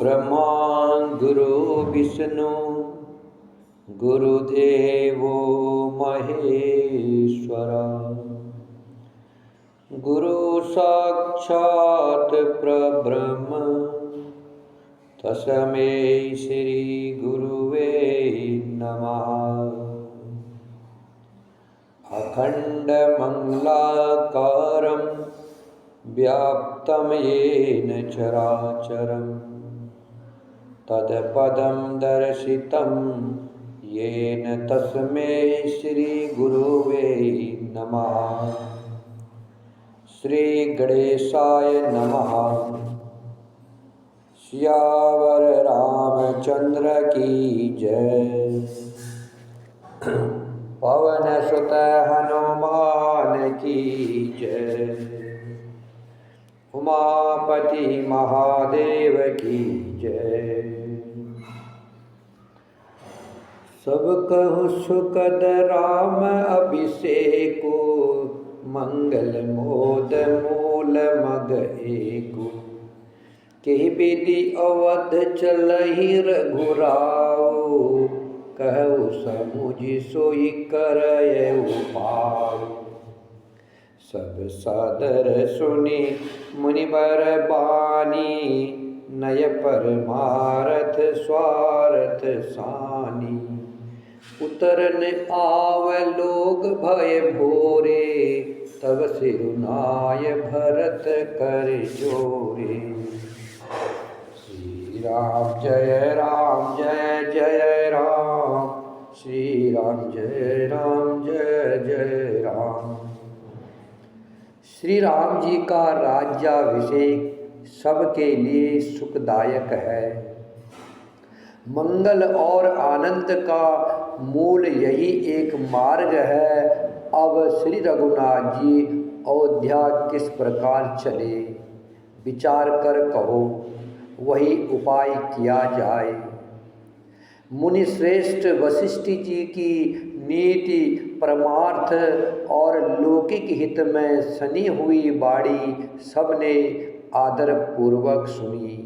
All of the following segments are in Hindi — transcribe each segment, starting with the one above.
ब्रह्मा गुरु विष्णु गुरुदेवो महेश्वर गुरु साक्षात् परब्रह्म तस्मै श्री गुरुवे नमः। अखंड मंगलाकारं व्याप्तं येन चराचरं तत्पदं दर्शितं येन तस्मै श्री गुरुवे नमः। श्री गणेशाय नमः। सियावर रामचंद्र की जय। पवन सुत हनुमान की जय। उमापति महादेव की जय। सब कहु सुखद राम अभिषेको मंगल मोद मूल मग एको। केहि विधि अवध चलहि रघुराव कहु समुझ सोई करयउ पार। सब सादर सुनि मुनिवर बानी नय परमारथ स्वारथ सानी। उतरन आव लोग भय भोरे तब सिरुनाय भरत कर जोरे। श्री राम जय जय राम। श्री राम जय जय राम। श्री राम जी का राज्याभिषेक सबके लिए सुखदायक है। मंगल और आनंद का मूल यही एक मार्ग है। अब श्री रघुनाथ जी अयोध्या किस प्रकार चले, विचार कर कहो, वही उपाय किया जाए। मुनि श्रेष्ठ वशिष्ठ जी की नीति परमार्थ और लौकिक हित में सनी हुई बाणी सबने आदर पूर्वक सुनी,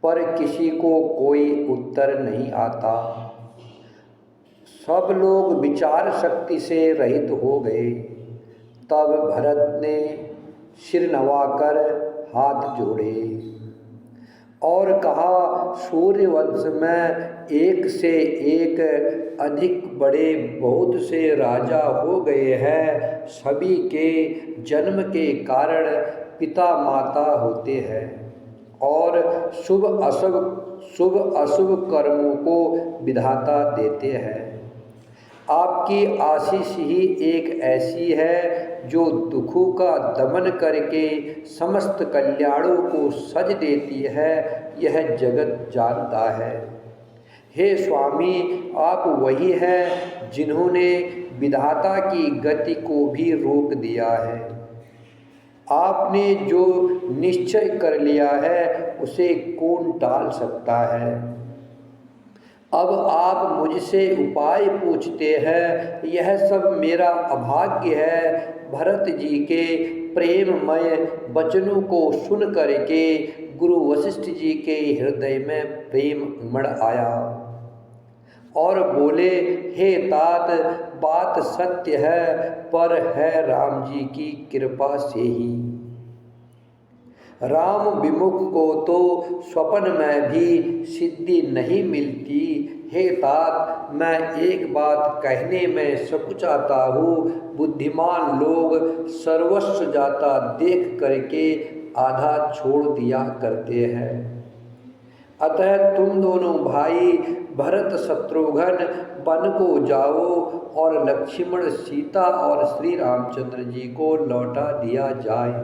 पर किसी को कोई उत्तर नहीं आता। सब लोग विचार शक्ति से रहित हो गए। तब भरत ने सिर नवाकर हाथ जोड़े और कहा, सूर्यवंश में एक से एक अधिक बड़े बहुत से राजा हो गए हैं। सभी के जन्म के कारण पिता माता होते हैं और शुभ अशुभ कर्मों को विधाता देते हैं। आपकी आशीष ही एक ऐसी है जो दुखों का दमन करके समस्त कल्याणों को सज देती है, यह जगत जानता है। हे स्वामी, आप वही हैं जिन्होंने विधाता की गति को भी रोक दिया है। आपने जो निश्चय कर लिया है उसे कौन टाल सकता है। अब आप मुझसे उपाय पूछते हैं, यह सब मेरा अभाग्य है। भरत जी के प्रेममय वचनों को सुन करके गुरु वशिष्ठ जी के हृदय में प्रेम उमड़ आया और बोले, हे तात, बात सत्य है, पर है राम जी की कृपा से ही। राम विमुख को तो स्वप्न में भी सिद्धि नहीं मिलती। हे तात, मैं एक बात कहने में सकुचाता हूँ। बुद्धिमान लोग सर्वस्व जाता देख करके आधा छोड़ दिया करते हैं। अतः तुम दोनों भाई भरत शत्रुघ्न वन को जाओ और लक्ष्मण सीता और श्री रामचंद्र जी को लौटा दिया जाए।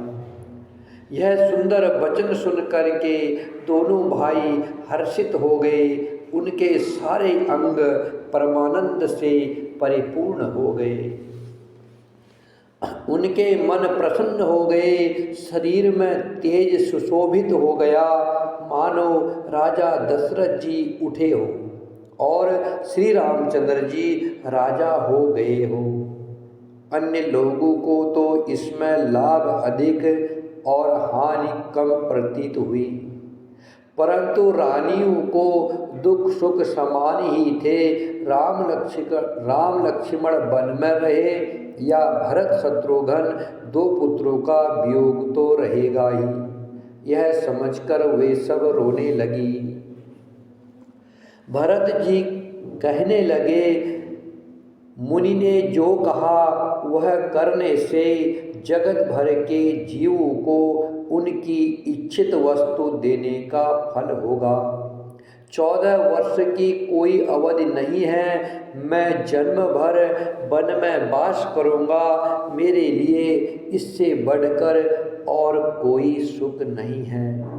यह सुंदर वचन सुन करके दोनों भाई हर्षित हो गए। उनके सारे अंग परमानंद से परिपूर्ण हो गए। उनके मन प्रसन्न हो गए। शरीर में तेज सुशोभित हो गया, मानो राजा दशरथ जी उठे हो और श्री रामचंद्र जी राजा हो गए हो। अन्य लोगों को तो इसमें लाभ अधिक और हानि कम प्रतीत हुई, परंतु रानियों को दुख सुख समान ही थे। राम लक्ष्मण वन में रहे या भरत शत्रुघ्न, दो पुत्रों का वियोग तो रहेगा ही। यह समझकर वे सब रोने लगी। भरत जी कहने लगे, मुनि ने जो कहा वह करने से जगत भर के जीवों को उनकी इच्छित वस्तु देने का फल होगा। 14 वर्ष की कोई अवधि नहीं है। मैं जन्म भर वन में वास करूँगा। मेरे लिए इससे बढ़कर और कोई सुख नहीं है।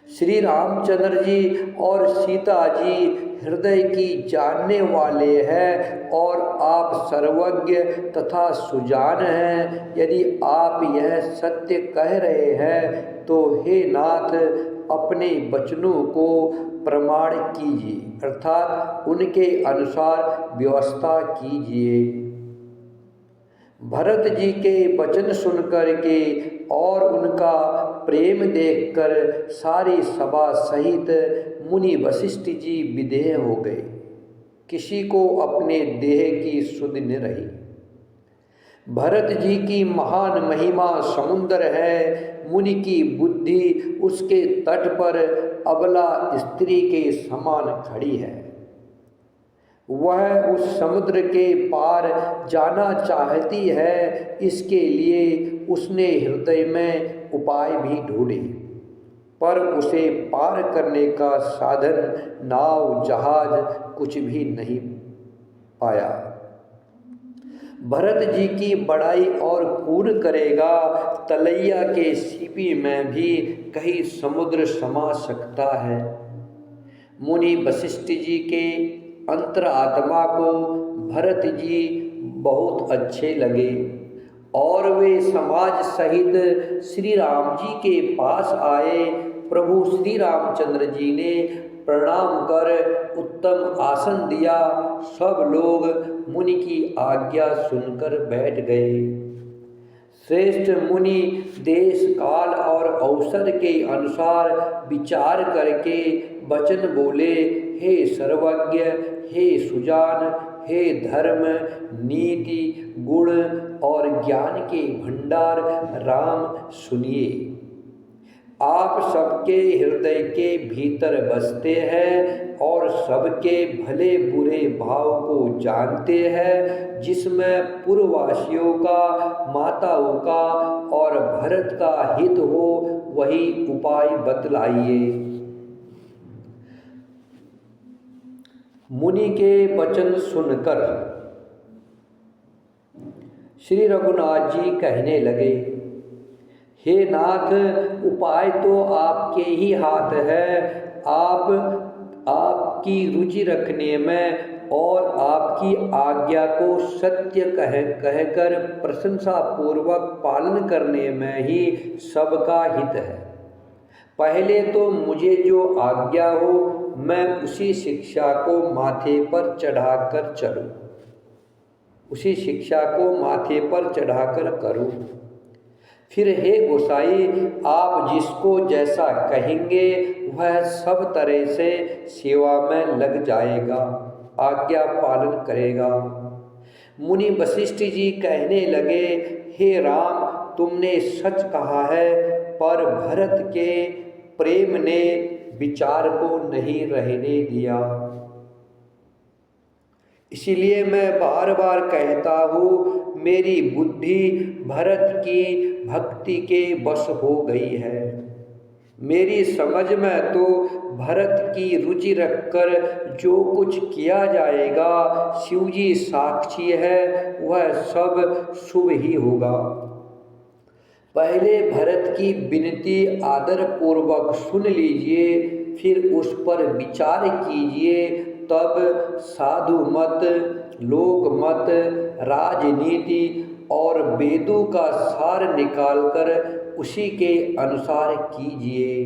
श्री रामचंद्र जी और सीता जी हृदय की जानने वाले हैं और आप सर्वज्ञ तथा सुजान हैं। यदि आप यह सत्य कह रहे हैं तो हे नाथ, अपने वचनों को प्रमाण कीजिए, अर्थात उनके अनुसार व्यवस्था कीजिए। भरत जी के वचन सुनकर के और उनका प्रेम देखकर सारी सभा सहित मुनि वशिष्ठ जी विदेह हो गए। किसी को अपने देह की सुध न रही। भरत जी की महान महिमा समुद्र है। मुनि की बुद्धि उसके तट पर अबला स्त्री के समान खड़ी है। वह उस समुद्र के पार जाना चाहती है। इसके लिए उसने हृदय में उपाय भी ढूंढे, पर उसे पार करने का साधन नाव जहाज कुछ भी नहीं पाया। भरत जी की बड़ाई और कौन करेगा। तलैया के सीपी में भी कहीं समुद्र समा सकता है। मुनि वशिष्ठ जी के अंतरात्मा को भरत जी बहुत अच्छे लगे और वे समाज सहित श्री राम जी के पास आए। प्रभु श्री रामचंद्र जी ने प्रणाम कर उत्तम आसन दिया। सब लोग मुनि की आज्ञा सुनकर बैठ गए। श्रेष्ठ मुनि देश काल और अवसर के अनुसार विचार करके वचन बोले, हे सर्वज्ञ, हे सुजान, हे धर्म, नीति, गुण और ज्ञान के भंडार राम, सुनिए। आप सबके हृदय के भीतर बसते हैं और सबके भले बुरे भाव को जानते हैं। जिसमें पूर्ववासियों का, माताओं का और भरत का हित हो वही उपाय बतलाइए। मुनि के वचन सुनकर श्री रघुनाथ जी कहने लगे, हे नाथ, उपाय तो आपके ही हाथ है। आपकी रुचि रखने में और आपकी आज्ञा को सत्य कहकर प्रशंसा पूर्वक पालन करने में ही सबका हित है। पहले तो मुझे जो आज्ञा हो मैं उसी शिक्षा को माथे पर चढ़ाकर चलूं, उसी शिक्षा को माथे पर चढ़ाकर करूं। फिर हे गोसाई, आप जिसको जैसा कहेंगे वह सब तरह से सेवा में लग जाएगा, आज्ञा पालन करेगा। मुनि वशिष्ठ जी कहने लगे, हे राम, तुमने सच कहा है, पर भरत के प्रेम ने विचार को नहीं रहने दिया। इसीलिए मैं बार बार कहता हूँ, मेरी बुद्धि भरत की भक्ति के वश हो गई है। मेरी समझ में तो भरत की रुचि रखकर जो कुछ किया जाएगा, शिवजी साक्षी है, वह सब शुभ ही होगा। पहले भरत की विनती आदर पूर्वक सुन लीजिए, फिर उस पर विचार कीजिए। तब साधु मत, लोक मत, राजनीति और वेदों का सार निकालकर उसी के अनुसार कीजिए।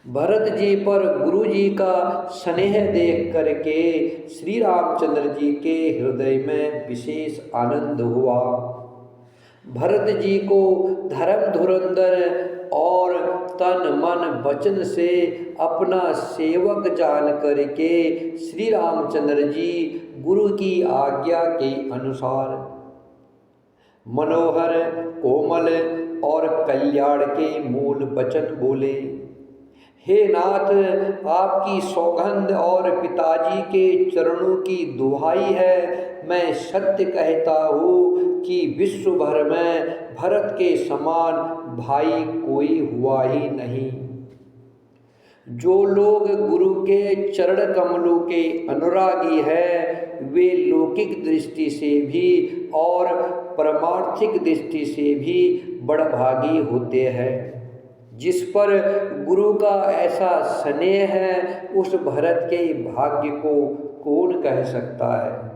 भरत जी पर गुरु जी का स्नेह देख करके श्री रामचंद्र जी के हृदय में विशेष आनंद हुआ। भरत जी को धर्म धुरंधर और तन मन वचन से अपना सेवक जान करके श्री रामचंद्र जी गुरु की आज्ञा के अनुसार मनोहर, कोमल और कल्याण के मूल वचन बोले। हे नाथ, आपकी सौगंध और पिताजी के चरणों की दुहाई है, मैं सत्य कहता हूँ कि विश्व भर में भरत के समान भाई कोई हुआ ही नहीं। जो लोग गुरु के चरण कमलों के अनुरागी हैं, वे लौकिक दृष्टि से भी और परमार्थिक दृष्टि से भी बड़भागी होते हैं। जिस पर गुरु का ऐसा स्नेह है, उस भरत के भाग्य को कौन कह सकता है।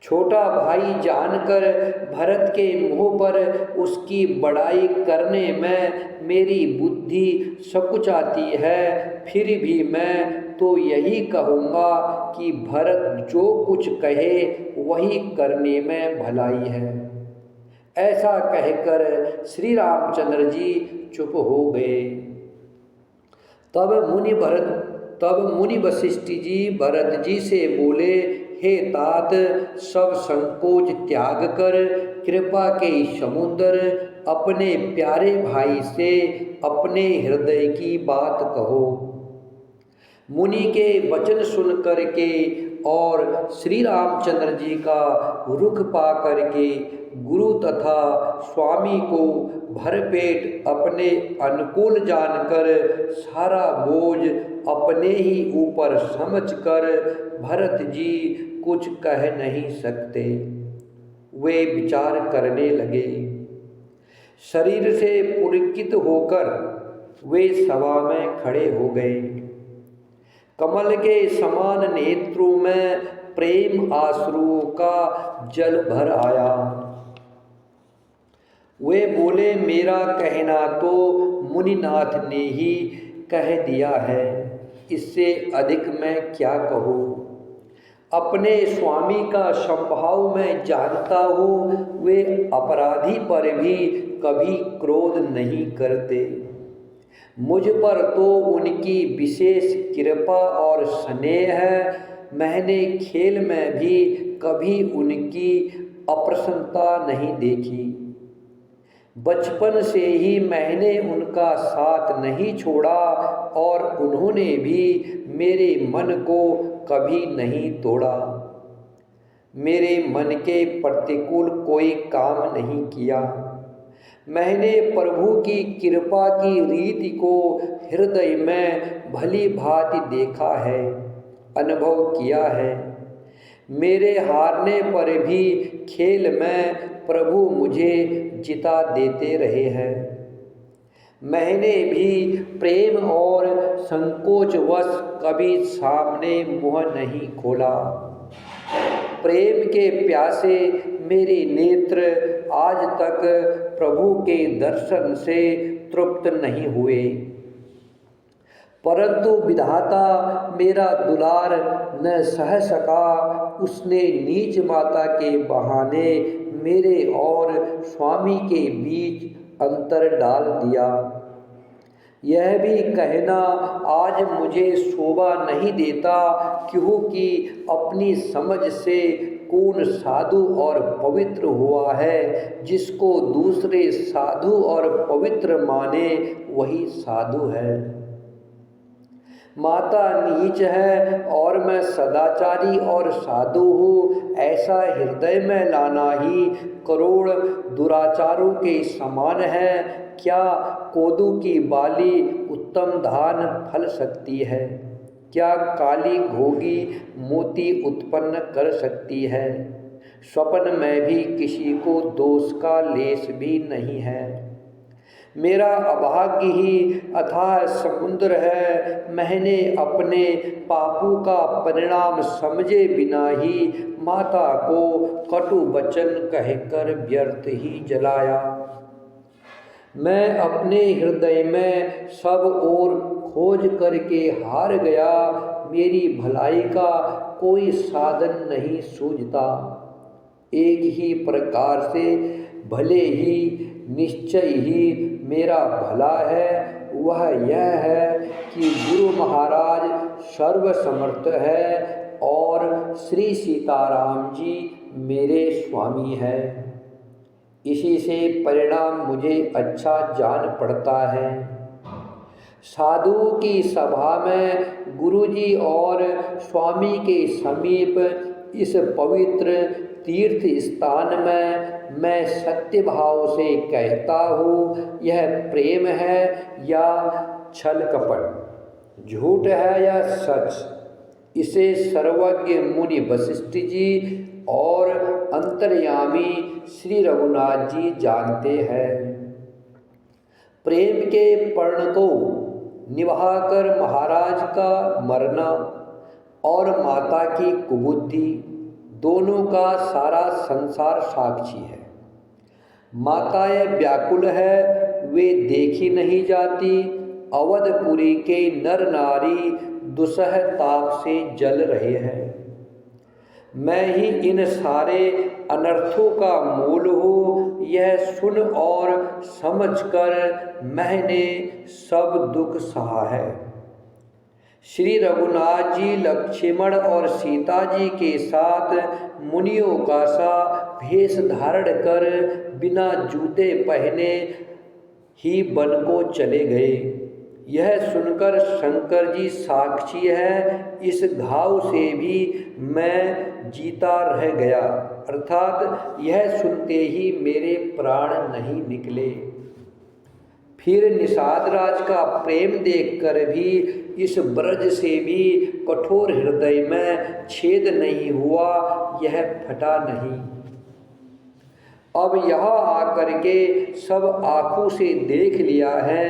छोटा भाई जानकर भरत के मुँह पर उसकी बड़ाई करने में मेरी बुद्धि सकुचाती है, फिर भी मैं तो यही कहूँगा कि भरत जो कुछ कहे वही करने में भलाई है। ऐसा कहकर श्री रामचंद्र जी चुप हो गए। तब मुनि वशिष्ठ जी भरत जी से बोले, हे तात, सब संकोच त्याग कर कृपा के समुद्र अपने प्यारे भाई से अपने हृदय की बात कहो। मुनि के वचन सुन करके और श्री रामचंद्र जी का रुख पा करके गुरु तथा स्वामी को भरपेट अपने अनुकूल जानकर सारा बोझ अपने ही ऊपर समझकर भरत जी कुछ कह नहीं सकते। वे विचार करने लगे। शरीर से पुलकित होकर वे सभा में खड़े हो गए। कमल के समान नेत्रों में प्रेम आश्रुओं का जल भर आया। वे बोले, मेरा कहना तो मुनिनाथ ने ही कह दिया है, इससे अधिक मैं क्या कहूँ। अपने स्वामी का स्वभाव मैं जानता हूँ, वे अपराधी पर भी कभी क्रोध नहीं करते। मुझ पर तो उनकी विशेष कृपा और स्नेह है। मैंने खेल में भी कभी उनकी अप्रसन्नता नहीं देखी। बचपन से ही मैंने उनका साथ नहीं छोड़ा और उन्होंने भी मेरे मन को कभी नहीं तोड़ा। मेरे मन के प्रतिकूल कोई काम नहीं किया। मैंने प्रभु की कृपा की रीति को हृदय में भली भांति देखा है, अनुभव किया है। मेरे हारने पर भी खेल में प्रभु मुझे जिता देते रहे हैं। मैंने भी प्रेम और संकोचवश कभी सामने मुँह नहीं खोला। प्रेम के प्यासे मेरे नेत्र आज तक प्रभु के दर्शन से तृप्त नहीं हुए, परंतु विधाता मेरा दुलार न सह सका। उसने नीच माता के बहाने मेरे और स्वामी के बीच अंतर डाल दिया। यह भी कहना आज मुझे शोभा नहीं देता, क्योंकि अपनी समझ से कौन साधु और पवित्र हुआ है। जिसको दूसरे साधु और पवित्र माने वही साधु है। माता नीच है और मैं सदाचारी और साधु हूँ, ऐसा हृदय में लाना ही करोड़ दुराचारों के समान है। क्या कोदू की बाली उत्तम धान फल सकती है? क्या काली घोगी मोती उत्पन्न कर सकती है? स्वप्न में भी किसी को दोष का लेश भी नहीं है। मेरा अभाग्य ही अथाह समुद्र है। मैंने अपने पापों का परिणाम समझे बिना ही माता को कटु वचन कहकर व्यर्थ ही जलाया। मैं अपने हृदय में सब ओर खोज करके हार गया। मेरी भलाई का कोई साधन नहीं सूझता। एक ही प्रकार से भले ही निश्चय ही मेरा भला है वह यह है कि गुरु महाराज सर्वसमर्थ है और श्री सीताराम जी मेरे स्वामी है। इसी से परिणाम मुझे अच्छा जान पड़ता है। साधु की सभा में गुरुजी और स्वामी के समीप इस पवित्र तीर्थ स्थान में मैं सत्य भाव से कहता हूँ, यह प्रेम है या छल कपट, झूठ है या सच, इसे सर्वज्ञ मुनि वशिष्ठ जी और अंतर्यामी श्री रघुनाथ जी जानते हैं। प्रेम के पर्ण को निभाकर महाराज का मरना और माता की कुबुद्धि दोनों का सारा संसार साक्षी है। माताएं व्याकुल है, वे देखी नहीं जाती। अवधपुरी के नर नारी दुसह ताप से जल रहे हैं। मैं ही इन सारे अनर्थों का मूल हूँ, यह सुन और समझकर मैंने सब दुख सहा है। श्री रघुनाथ जी लक्ष्मण और सीता जी के साथ मुनियों का सा भेष धारण कर बिना जूते पहने ही वन को चले गए। यह सुनकर शंकर जी साक्षी है, इस घाव से भी मैं जीता रह गया, अर्थात यह सुनते ही मेरे प्राण नहीं निकले। फिर निषाद राज का प्रेम देखकर भी इस ब्रज से भी कठोर हृदय में छेद नहीं हुआ, यह फटा नहीं। अब यहाँ आकर के सब आँखों से देख लिया है,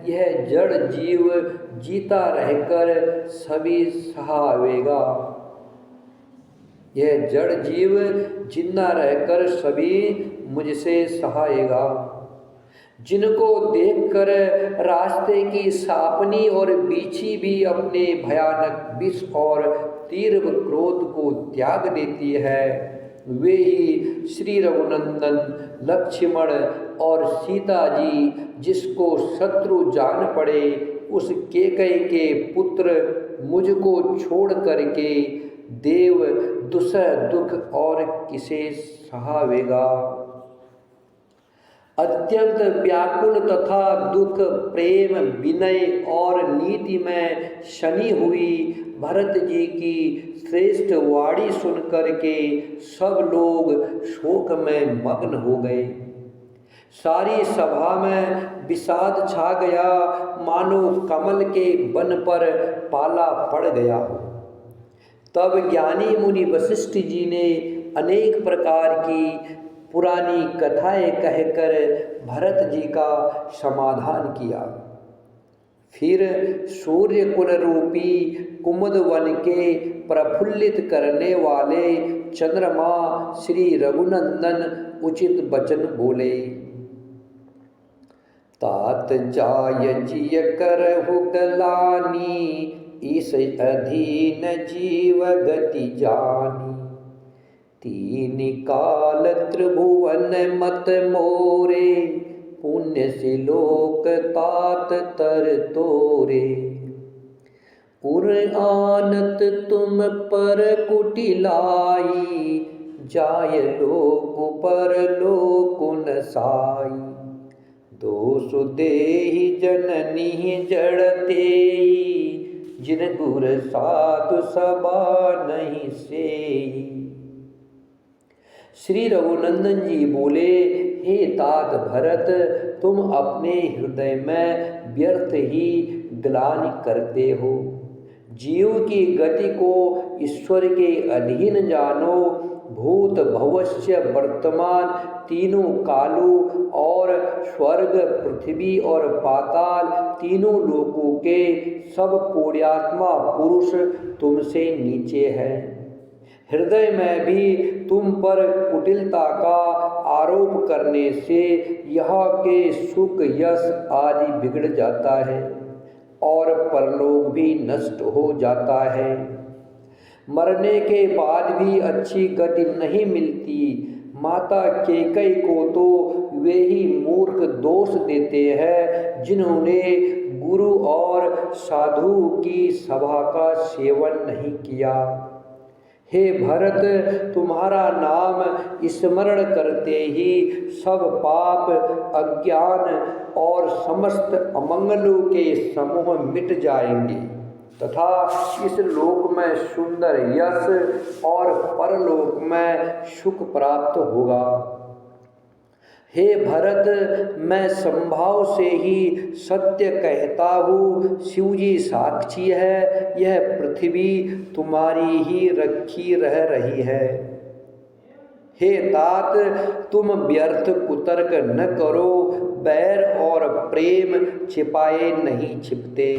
यह जड़ जीव जीता रहकर सभी सहावेगा। यह जड़ जीव जिंदा रहकर सभी मुझसे सहाएगा। जिनको देखकर रास्ते की सापनी और बीछी भी अपने भयानक विष और तीव्र क्रोध को त्याग देती है, वे ही श्री रघुनंदन लक्ष्मण और सीता जी, जिसको शत्रु जान पड़े उस केकई के पुत्र मुझको छोड़ करके देव दुसह दुख और किसे सहावेगा। अत्यंत व्याकुल तथा दुख प्रेम विनय और नीति में शनि हुई भरत जी की श्रेष्ठ वाणी सुनकर के सब लोग शोक में मग्न हो गए। सारी सभा में विषाद छा गया, मानो कमल के वन पर पाला पड़ गया हो। तब ज्ञानी मुनि वशिष्ठ जी ने अनेक प्रकार की पुरानी कथाएं कहकर भरत जी का समाधान किया। फिर सूर्य कुल रूपी कुमुद वन के प्रफुल्लित करने वाले चंद्रमा श्री रघुनंदन उचित वचन बोले। तात जाय जिय करहु गलानी, इस अधीन जीव गति जानी। तीन काल त्रिभुवन मत मोरे, पुण्य सिलोक तात तर तोरे। उर आनत तुम पर कुटिलाई, जाय लोक पर लोकुन साई। दोष देहि जननी जड़तेई, जिन गुर साधु सभा नहीं सेई। श्री रघुनंदन जी बोले, हे तात भरत, तुम अपने हृदय में व्यर्थ ही ग्लानि करते हो। जीव की गति को ईश्वर के अधीन जानो। भूत भविष्य वर्तमान तीनों कालों और स्वर्ग पृथ्वी और पाताल तीनों लोकों के सब पुण्यात्मा पुरुष तुमसे नीचे हैं। हृदय में भी तुम पर कुटिलता का आरोप करने से यहाँ के सुख यश आदि बिगड़ जाता है और परलोक भी नष्ट हो जाता है। मरने के बाद भी अच्छी गति नहीं मिलती, माता केकई को तो वे ही मूर्ख दोष देते हैं जिन्होंने गुरु और साधु की सभा का सेवन नहीं किया। हे भरत, तुम्हारा नाम स्मरण करते ही सब पाप, अज्ञान और समस्त अमंगलों के समूह मिट जाएंगे तथा इस लोक में सुंदर यश और परलोक में सुख प्राप्त होगा। हे भरत, मैं संभाव से ही सत्य कहता हूँ, शिवजी साक्षी है, यह पृथ्वी तुम्हारी ही रखी रह रही है। हे तात, तुम व्यर्थ कुतर्क न करो, बैर और प्रेम छिपाए नहीं छिपते।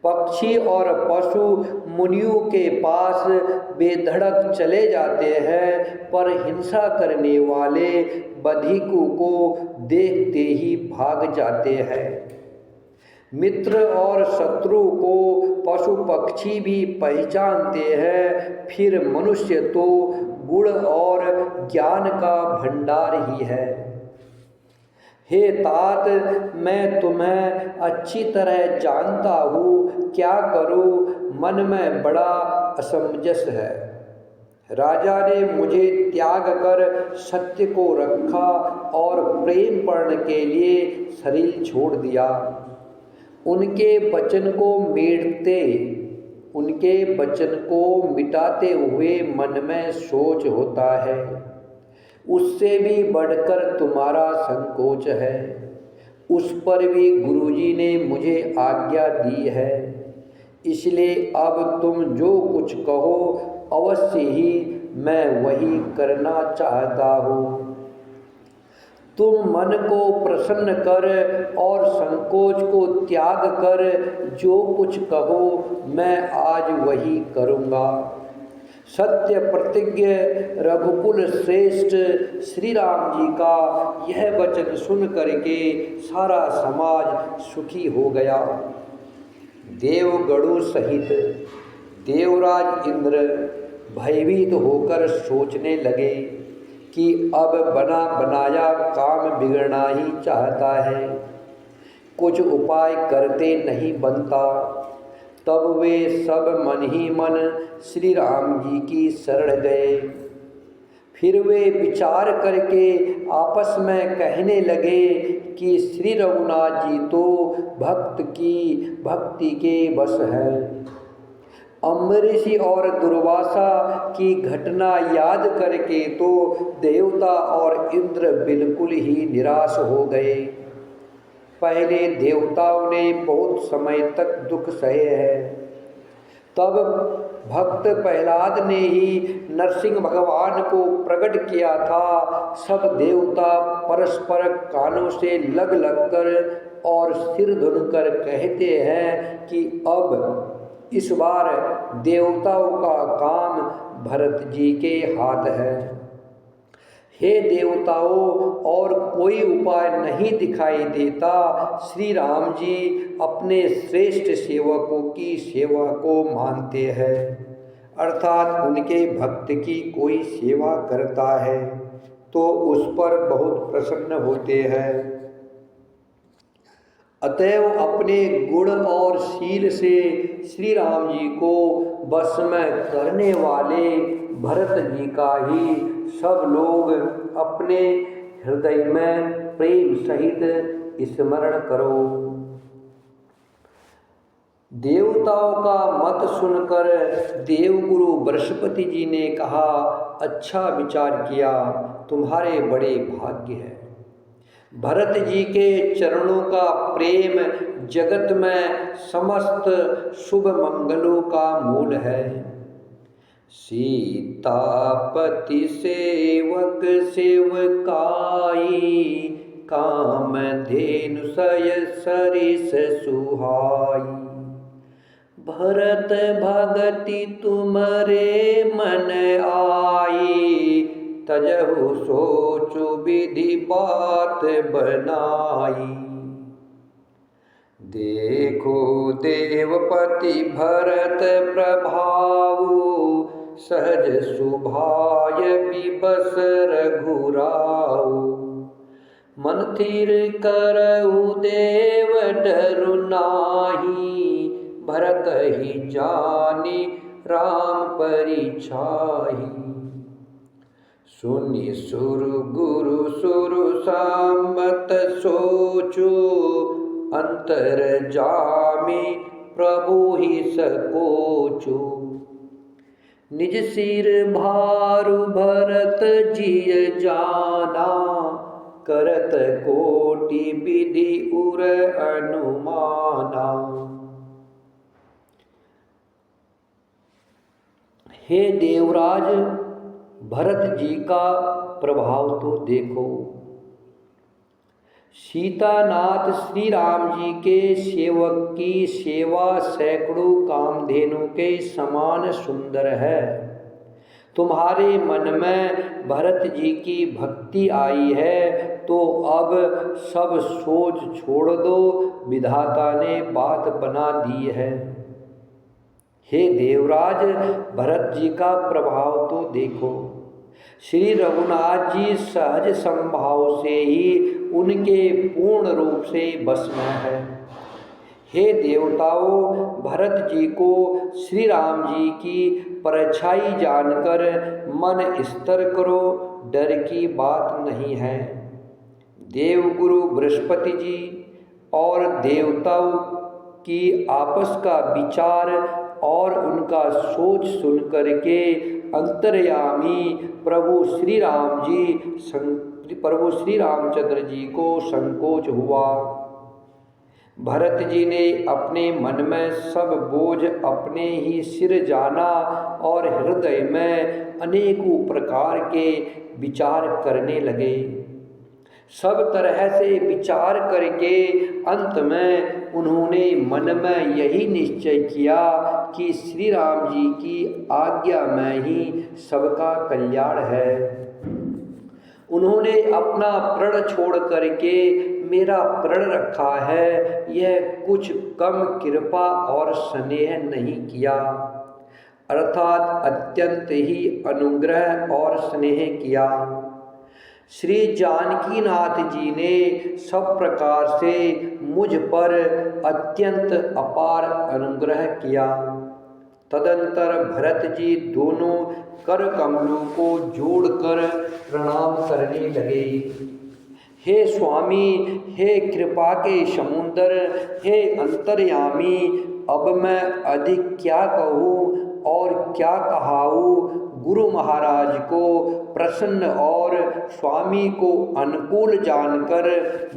पक्षी और पशु मुनियों के पास बेधड़क चले जाते हैं, पर हिंसा करने वाले बधिकों को देखते ही भाग जाते हैं। मित्र और शत्रु को पशु पक्षी भी पहचानते हैं, फिर मनुष्य तो गुण और ज्ञान का भंडार ही है। हे तात, मैं तुम्हें अच्छी तरह जानता हूँ, क्या करूँ, मन में बड़ा असमंजस है। राजा ने मुझे त्याग कर सत्य को रखा और प्रेम पढ़ने के लिए शरीर छोड़ दिया। उनके वचन को मिटाते हुए मन में सोच होता है, उससे भी बढ़कर तुम्हारा संकोच है। उस पर भी गुरुजी ने मुझे आज्ञा दी है, इसलिए अब तुम जो कुछ कहो अवश्य ही मैं वही करना चाहता हूँ। तुम मन को प्रसन्न कर और संकोच को त्याग कर जो कुछ कहो मैं आज वही करूँगा। सत्य प्रतिज्ञ रघुकुल श्रेष्ठ श्री राम जी का यह वचन सुन करके सारा समाज सुखी हो गया। देवगणों सहित देवराज इंद्र भयभीत होकर सोचने लगे कि अब बना बनाया काम बिगड़ना ही चाहता है, कुछ उपाय करते नहीं बनता। तब वे सब मन ही मन श्री राम जी की शरण गए। फिर वे विचार करके आपस में कहने लगे कि श्री रघुनाथ जी तो भक्त की भक्ति के वश है। अम्बरीश और दुर्वासा की घटना याद करके तो देवता और इंद्र बिल्कुल ही निराश हो गए। पहले देवताओं ने बहुत समय तक दुख सहे है, तब भक्त प्रहलाद ने ही नरसिंह भगवान को प्रकट किया था। सब देवता परस्पर कानों से लग लग कर और सिर धुन कर कहते हैं कि अब इस बार देवताओं का काम भरत जी के हाथ है। हे देवताओं, और कोई उपाय नहीं दिखाई देता। श्री राम जी अपने श्रेष्ठ सेवकों की सेवा को मानते हैं, अर्थात उनके भक्त की कोई सेवा करता है तो उस पर बहुत प्रसन्न होते हैं। अतएव अपने गुण और शील से श्री राम जी को बस में करने वाले भरत जी का ही सब लोग अपने हृदय में प्रेम सहित स्मरण करो। देवताओं का मत सुनकर देवगुरु बृहस्पति जी ने कहा, अच्छा विचार किया, तुम्हारे बड़े भाग्य है। भरत जी के चरणों का प्रेम जगत में समस्त शुभ मंगलों का मूल है। सीतापति सेवक सेवकाई, कामधेनु सय सरिस सुहाई। भरत भगति तुमरे मन आई, तजहु सोचु विधि बात बनाई। देखो देवपति भरत प्रभाऊ, सहज सुभाय पिबस रघुराऊ। मन थिर करऊ देव डरु नाही, भरत ही जानी राम परिछाही। सुनि सुर गुरु सुर सामत सोचो, अंतर जामी प्रभु ही सकोचो। निज सिर भारु भरत जिय जाना, करत कोटि विधि उर अनुमाना। हे देवराज, भरत जी का प्रभाव तो देखो। सीतानाथ श्री राम जी के सेवक की सेवा सैकड़ों कामधेनु के समान सुंदर है। तुम्हारे मन में भरत जी की भक्ति आई है तो अब सब सोच छोड़ दो, विधाता ने बात बना दी है। हे देवराज, भरत जी का प्रभाव तो देखो। श्री रघुनाथ जी सहज संभाव से ही उनके पूर्ण रूप से बस में है। हे देवताओं, भरत जी को श्री राम जी की परछाई जानकर मन स्थिर करो, डर की बात नहीं है। देवगुरु बृहस्पति जी और देवताओं की आपस का विचार और उनका सोच सुन करके अंतर्यामी प्रभु श्री रामचंद्र जी को संकोच हुआ। भरत जी ने अपने मन में सब बोझ अपने ही सिर जाना और हृदय में अनेकों प्रकार के विचार करने लगे। सब तरह से विचार करके अंत में उन्होंने मन में यही निश्चय किया कि श्री राम जी की आज्ञा में ही सबका कल्याण है। उन्होंने अपना प्रण छोड़ करके मेरा प्रण रखा है, यह कुछ कम कृपा और स्नेह नहीं किया, अर्थात अत्यंत ही अनुग्रह और स्नेह किया। श्री जानकीनाथ जी ने सब प्रकार से मुझ पर अत्यंत अपार अनुग्रह किया। तदंतर भरत जी दोनों कर कमलों को जोड़कर प्रणाम करने लगे। हे स्वामी, हे कृपा के समुंदर, हे अंतर्यामी, अब मैं अधिक क्या कहूँ और क्या कहाऊँ। गुरु महाराज को प्रसन्न और स्वामी को अनुकूल जानकर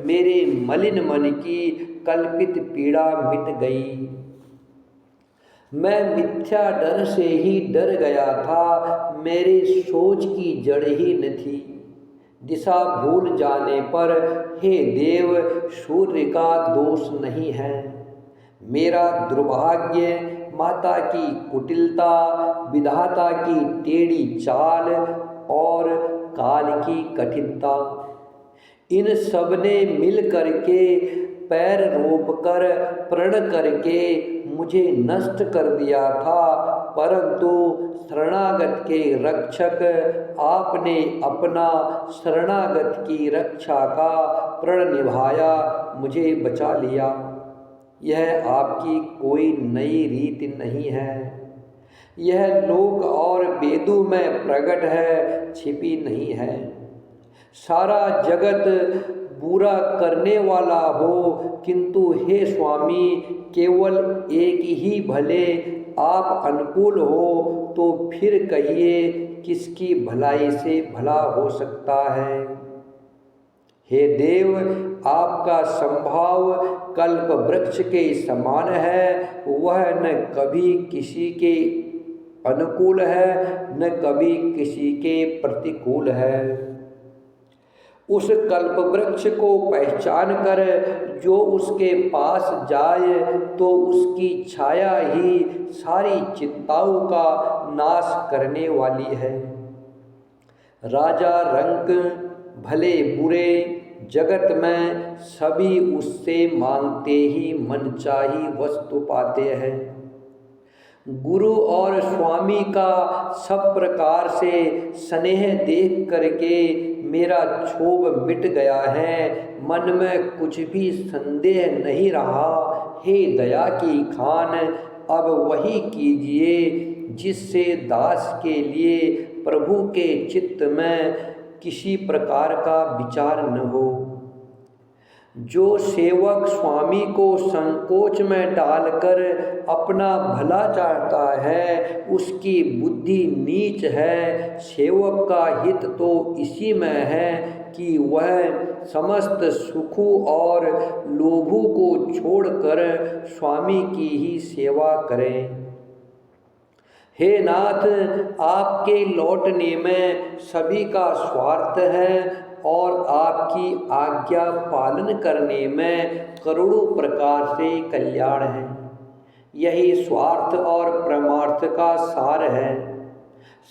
मेरे मलिन मन की कल्पित पीड़ा मिट गई। मैं मिथ्या डर से ही डर गया था, मेरे सोच की जड़ ही न थी। दिशा भूल जाने पर हे देव, सूर्य का दोष नहीं है। मेरा दुर्भाग्य, माता की कुटिलता, विधाता की टेढ़ी चाल और काल की कठिनता, इन सब ने मिल करके पैर रोपकर प्रण करके मुझे नष्ट कर दिया था। परंतु शरणागत के रक्षक आपने अपना शरणागत की रक्षा का प्रण निभाया, मुझे बचा लिया। यह आपकी कोई नई रीति नहीं है, यह लोक और वेदों में प्रकट है, छिपी नहीं है। सारा जगत बुरा करने वाला हो, किंतु हे स्वामी, केवल एक ही भले आप अनुकूल हो तो फिर कहिए किसकी भलाई से भला हो सकता है। हे देव, आपका संभाव कल्प वृक्ष के समान है, वह न कभी किसी के अनुकूल है न कभी किसी के प्रतिकूल है। उस कल्प वृक्ष को पहचान कर जो उसके पास जाए तो उसकी छाया ही सारी चिंताओं का नाश करने वाली है। राजा रंक भले बुरे जगत में सभी उससे मांगते ही मनचाही वस्तु पाते हैं। गुरु और स्वामी का सब प्रकार से स्नेह देख करके मेरा क्षोभ मिट गया है, मन में कुछ भी संदेह नहीं रहा। हे दया की खान, अब वही कीजिए जिससे दास के लिए प्रभु के चित्त में किसी प्रकार का विचार न हो। जो सेवक स्वामी को संकोच में डालकर अपना भला चाहता है, उसकी बुद्धि नीच है। सेवक का हित तो इसी में है कि वह समस्त सुखों और लोभों को छोड़कर स्वामी की ही सेवा करे। हे नाथ, आपके लौटने में सभी का स्वार्थ है और आपकी आज्ञा पालन करने में करोड़ों प्रकार से कल्याण है। यही स्वार्थ और परमार्थ का सार है।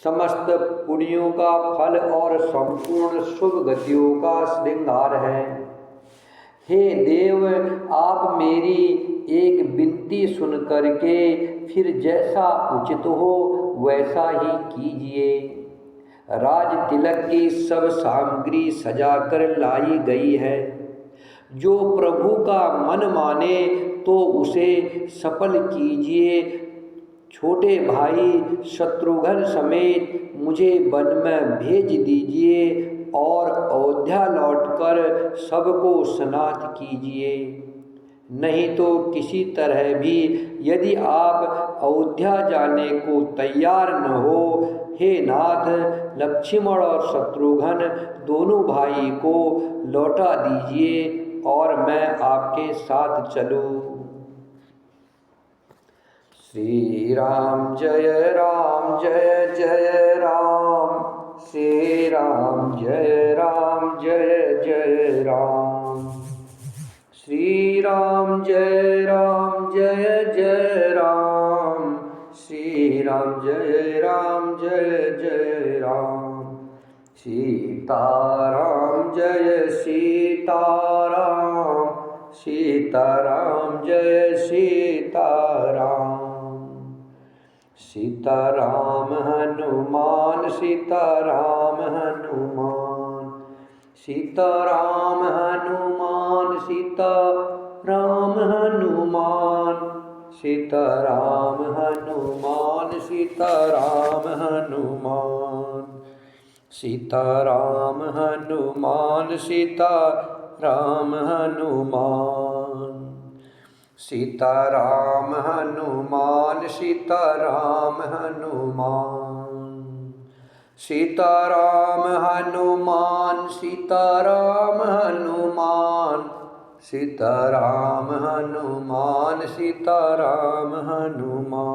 समस्त पुण्यों का फल और संपूर्ण शुभ गतियों का श्रृंगार है। हे देव, आप मेरी एक विनती सुन करके फिर जैसा उचित हो वैसा ही कीजिए। राज तिलक की सब सामग्री सजाकर लाई गई है। जो प्रभु का मन माने तो उसे सफल कीजिए। छोटे भाई शत्रुघ्न समेत मुझे वन में भेज दीजिए और अयोध्या लौटकर सबको सनाथ कीजिए। नहीं तो किसी तरह भी यदि आप अयोध्या जाने को तैयार न हो, हे नाथ, लक्ष्मण और शत्रुघ्न दोनों भाई को लौटा दीजिए और मैं आपके साथ चलूं। श्री राम जय जय राम, श्री राम जय जय राम, श्री राम जय जय राम, श्री राम जय जय राम, सीताराम जय सीताराम, सीताराम जय सीताराम, सीताराम हनुमान, सीताराम हनुमान, सीताराम हनुमान, सीताराम हनुमान, सीताराम हनुमान, सीताराम हनुमान, सीताराम हनुमान, सीताराम हनुमान, सीताराम हनुमान, सीताराम हनुमान, सीताराम हनुमान, सीताराम हनुमान, सीताराम हनुमान, सीताराम हनुमान।